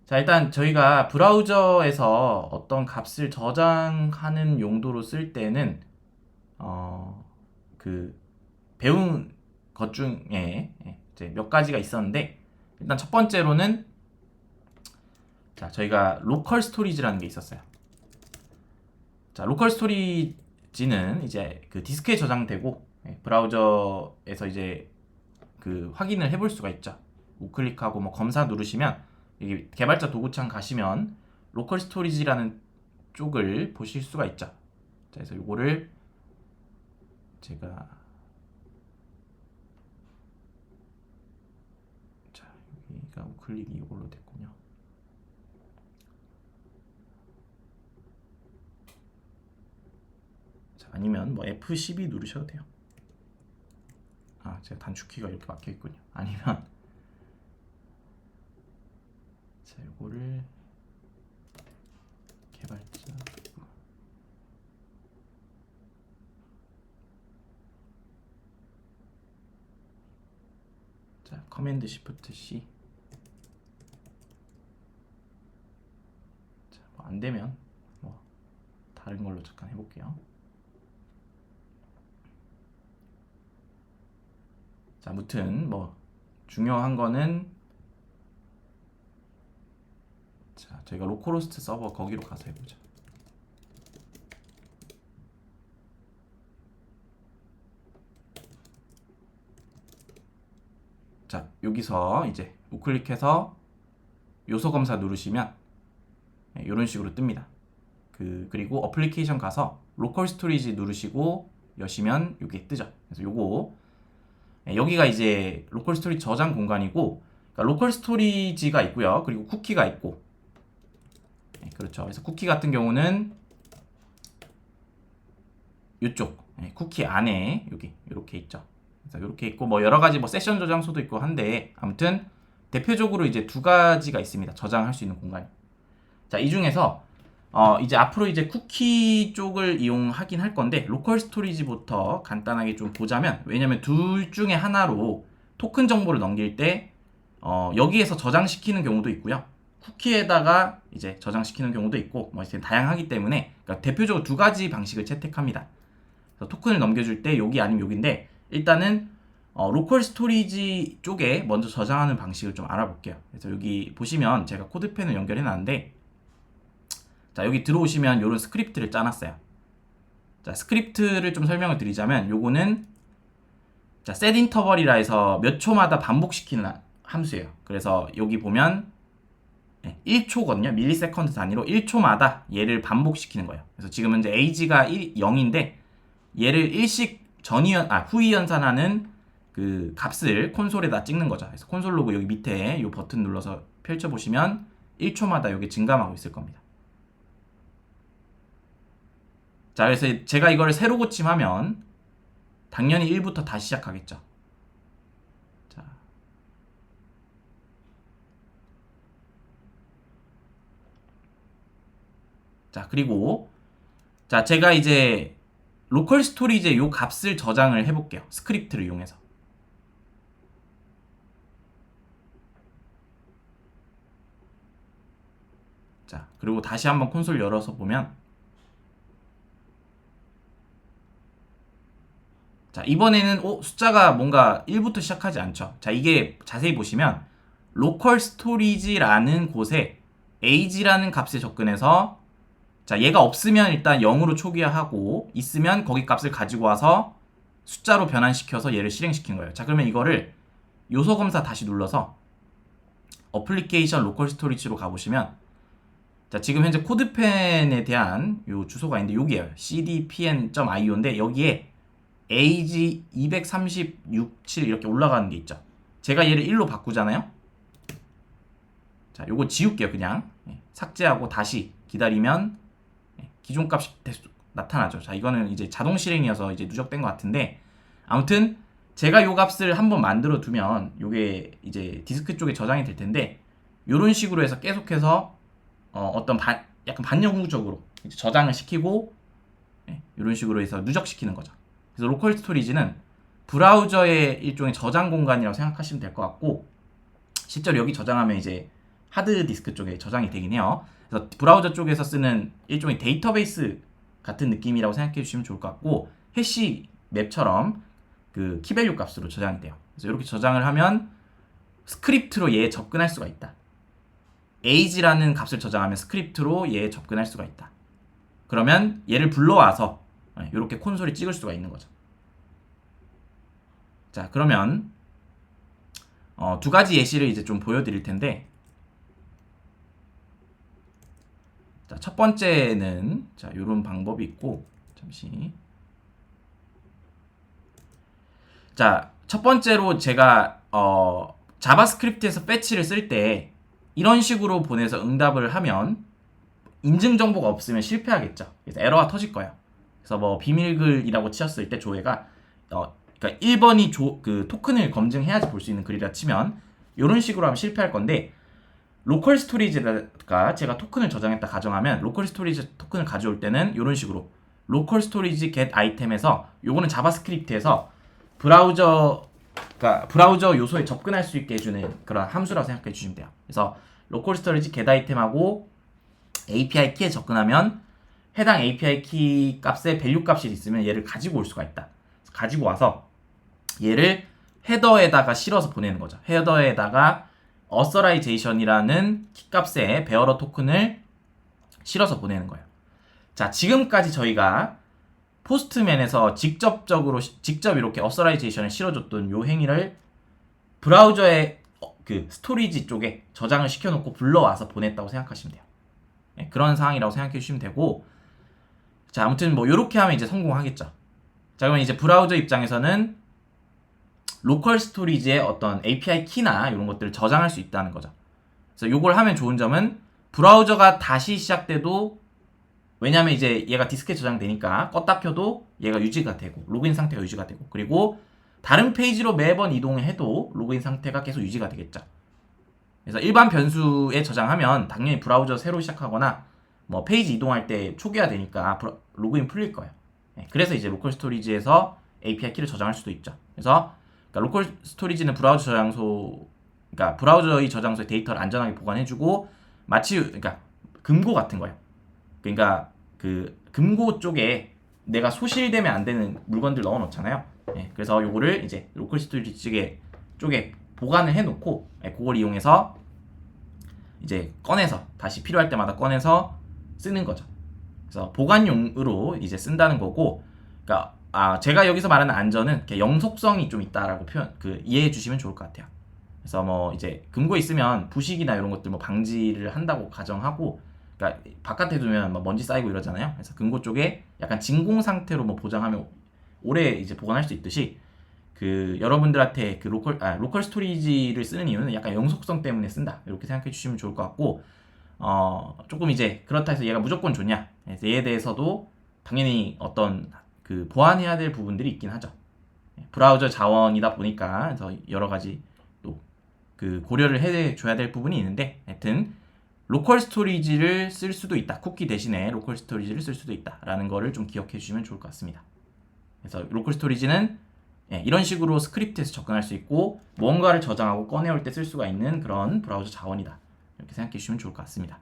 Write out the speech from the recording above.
자, 일단 저희가 브라우저에서 어떤 값을 저장하는 용도로 쓸 때는 어, 그 배운 것 중에 이제 몇 가지가 있었는데, 일단 첫 번째로는 자, 저희가 로컬 스토리지라는 게 있었어요. 자, 로컬 스토리지는 이제 그 디스크에 저장되고 브라우저에서 이제 그 확인을 해볼 수가 있죠. 우클릭하고 뭐 검사 누르시면 여기 개발자 도구창 가시면 로컬 스토리지라는 쪽을 보실 수가 있죠. 자, 그래서 요거를 제가 자, 여기가 우클릭이 이걸로 됐군요. 자, 아니면 뭐 F12 누르셔도 돼요. 아, 제가 단축키가 이렇게 막혀 있군요. 아니면 자, 요거를 개발자 자, 커맨드 시프트 C. 자, 뭐안 되면 뭐 다른 걸로 잠깐 해볼게요. 자, 아무튼 뭐 중요한 거는 자, 저희가 로컬호스트 서버 거기로 가서 해보자. 자, 여기서 이제 우클릭해서 요소 검사 누르시면 이런 식으로 뜹니다. 그리고 어플리케이션 가서 로컬 스토리지 누르시고 여시면 이게 뜨죠. 그래서 요거 여기가 이제 로컬 스토리지 저장 공간이고, 그러니까 로컬 스토리지가 있고요. 그리고 쿠키가 있고, 그렇죠. 그래서 쿠키 같은 경우는 이쪽 쿠키 안에 여기 이렇게 있죠. 그래서 이렇게 있고 뭐 여러 가지 뭐 세션 저장소도 있고 한데, 아무튼 대표적으로 이제 두 가지가 있습니다. 저장할 수 있는 공간이. 자, 이 중에서 이제 앞으로 이제 쿠키 쪽을 이용하긴 할 건데, 로컬 스토리지부터 간단하게 좀 보자면, 왜냐면 둘 중에 하나로 토큰 정보를 넘길 때 여기에서 저장시키는 경우도 있고요. 쿠키에다가 이제 저장시키는 경우도 있고, 뭐 이제 다양하기 때문에, 그러니까 대표적으로 두 가지 방식을 채택합니다. 그래서 토큰을 넘겨줄 때 여기 아니면 여기인데, 일단은 로컬 스토리지 쪽에 먼저 저장하는 방식을 좀 알아볼게요. 그래서 여기 보시면 제가 코드펜을 연결해 놨는데, 자, 여기 들어오시면 이런 스크립트를 짜놨어요. 자, 스크립트를 좀 설명을 드리자면, 요거는 자, set interval이라 해서 몇 초마다 반복시키는 함수예요. 그래서 여기 보면 1초거든요. 밀리세컨드 단위로 1초마다 얘를 반복시키는 거예요. 그래서 지금 현재 age가 0인데 얘를 일식 후이 연산하는 그 값을 콘솔에다 찍는 거죠. 그래서 콘솔 로그 여기 밑에 이 버튼 눌러서 펼쳐 보시면 1초마다 이게 증감하고 있을 겁니다. 자, 그래서 제가 이걸 새로 고침하면 당연히 1부터 다시 시작하겠죠. 자, 그리고 자, 제가 이제 로컬 스토리지에 요 값을 저장을 해볼게요. 스크립트를 이용해서. 자, 그리고 다시 한번 콘솔 열어서 보면, 자, 이번에는 숫자가 뭔가 1부터 시작하지 않죠. 자, 이게 자세히 보시면 로컬 스토리지라는 곳에 age라는 값에 접근해서, 자, 얘가 없으면 일단 0으로 초기화하고, 있으면 거기 값을 가지고 와서 숫자로 변환시켜서 얘를 실행시킨 거예요. 자, 그러면 이거를 요소 검사 다시 눌러서 어플리케이션 로컬 스토리지로 가보시면, 자, 지금 현재 코드펜에 대한 요 주소가 있는데 여기에요. cdpn.io인데 여기에 age 236.7 이렇게 올라가는 게 있죠. 제가 얘를 1로 바꾸잖아요. 자, 요거 지울게요. 그냥 삭제하고 다시 기다리면 기존 값이 나타나죠. 자, 이거는 이제 자동 실행이어서 이제 누적된 것 같은데, 아무튼 제가 요 값을 한번 만들어 두면 요게 이제 디스크 쪽에 저장이 될 텐데, 요런 식으로 해서 계속해서 어떤 약간 반영구적으로 저장을 시키고 이런 식으로 해서 누적시키는 거죠. 그래서 로컬 스토리지는 브라우저의 일종의 저장 공간이라고 생각하시면 될 것 같고, 실제로 여기 저장하면 이제 하드 디스크 쪽에 저장이 되긴 해요. 그래서 브라우저 쪽에서 쓰는 일종의 데이터베이스 같은 느낌이라고 생각해 주시면 좋을 것 같고, 해시 맵처럼 그 키밸류 값으로 저장이 돼요. 그래서 이렇게 저장을 하면 스크립트로 얘에 접근할 수가 있다. age라는 값을 저장하면 스크립트로 얘에 접근할 수가 있다. 그러면 얘를 불러와서 이렇게 콘솔에 찍을 수가 있는 거죠. 자, 그러면 두 가지 예시를 이제 좀 보여드릴 텐데, 자, 첫 번째는 자, 이런 방법이 있고, 잠시. 자, 첫 번째로 제가 자바스크립트에서 패치를 쓸 때 이런 식으로 보내서 응답을 하면 인증 정보가 없으면 실패하겠죠. 그래서 에러가 터질 거예요. 그래서 뭐 비밀글이라고 치셨을 때 조회가 그러니까 1번이 그 토큰을 검증해야지 볼 수 있는 글이라 치면 이런 식으로 하면 실패할 건데, 로컬 스토리지가 제가 토큰을 저장했다 가정하면 로컬 스토리지 토큰을 가져올 때는 이런 식으로 로컬 스토리지 get 아이템에서, 요거는 자바스크립트에서 브라우저 요소에 접근할 수 있게 해주는 그런 함수라고 생각해 주시면 돼요. 그래서 로컬 스토리지 get 아이템하고 API 키에 접근하면 해당 API 키 값에 밸류 값이 있으면 얘를 가지고 올 수가 있다. 가지고 와서 얘를 헤더에다가 실어서 보내는 거죠. 헤더에다가 authorization이라는 키값의 베어러 토큰을 실어서 보내는 거예요. 자, 지금까지 저희가 포스트맨에서 직접 이렇게 authorization을 실어줬던 요 행위를 브라우저의 그 스토리지 쪽에 저장을 시켜놓고 불러와서 보냈다고 생각하시면 돼요. 네, 그런 상황이라고 생각해 주시면 되고, 자, 아무튼 뭐 요렇게 하면 이제 성공하겠죠. 자, 그러면 이제 브라우저 입장에서는 로컬 스토리지의 어떤 API 키나 이런 것들을 저장할 수 있다는 거죠. 그래서 요걸 하면 좋은 점은 브라우저가 다시 시작돼도, 왜냐면 이제 얘가 디스크에 저장되니까 껐다 켜도 얘가 유지가 되고 로그인 상태가 유지가 되고, 그리고 다른 페이지로 매번 이동해도 로그인 상태가 계속 유지가 되겠죠. 그래서 일반 변수에 저장하면 당연히 브라우저 새로 시작하거나 뭐 페이지 이동할 때 초기화되니까 로그인 풀릴 거예요. 그래서 이제 로컬 스토리지에서 API 키를 저장할 수도 있죠. 그래서 그러니까 로컬 스토리지는 브라우저 저장소, 그러니까 브라우저의 저장소에 데이터를 안전하게 보관해주고, 마치 그러니까 금고 같은 거예요. 그러니까 그 금고 쪽에 내가 소실되면 안 되는 물건들 넣어놓잖아요. 그래서 요거를 이제 로컬 스토리지 쪽에 보관을 해놓고, 그걸 이용해서 이제 꺼내서 다시 필요할 때마다 꺼내서 쓰는 거죠. 그래서 보관용으로 이제 쓴다는 거고, 그러니까 제가 여기서 말하는 안전은 영속성이 좀 있다라고 이해해 주시면 좋을 것 같아요. 그래서 뭐 이제 금고에 있으면 부식이나 이런 것들 뭐 방지를 한다고 가정하고, 그러니까 바깥에 두면 뭐 먼지 쌓이고 이러잖아요. 그래서 금고 쪽에 약간 진공 상태로 뭐 보장하면 오래 이제 보관할 수 있듯이, 그 여러분들한테 그 로컬 스토리지를 쓰는 이유는 약간 영속성 때문에 쓴다, 이렇게 생각해 주시면 좋을 것 같고, 조금 이제 그렇다 해서 얘가 무조건 좋냐, 그래서 얘에 대해서도 당연히 어떤 그 보완해야 될 부분들이 있긴 하죠. 브라우저 자원이다 보니까 그래서 여러 가지 또 그 고려를 해줘야 될 부분이 있는데, 하여튼 로컬 스토리지를 쓸 수도 있다, 쿠키 대신에 로컬 스토리지를 쓸 수도 있다라는 거를 좀 기억해 주시면 좋을 것 같습니다. 그래서 로컬 스토리지는 이런 식으로 스크립트에서 접근할 수 있고, 뭔가를 저장하고 꺼내올 때 쓸 수가 있는 그런 브라우저 자원이다, 이렇게 생각해 주시면 좋을 것 같습니다.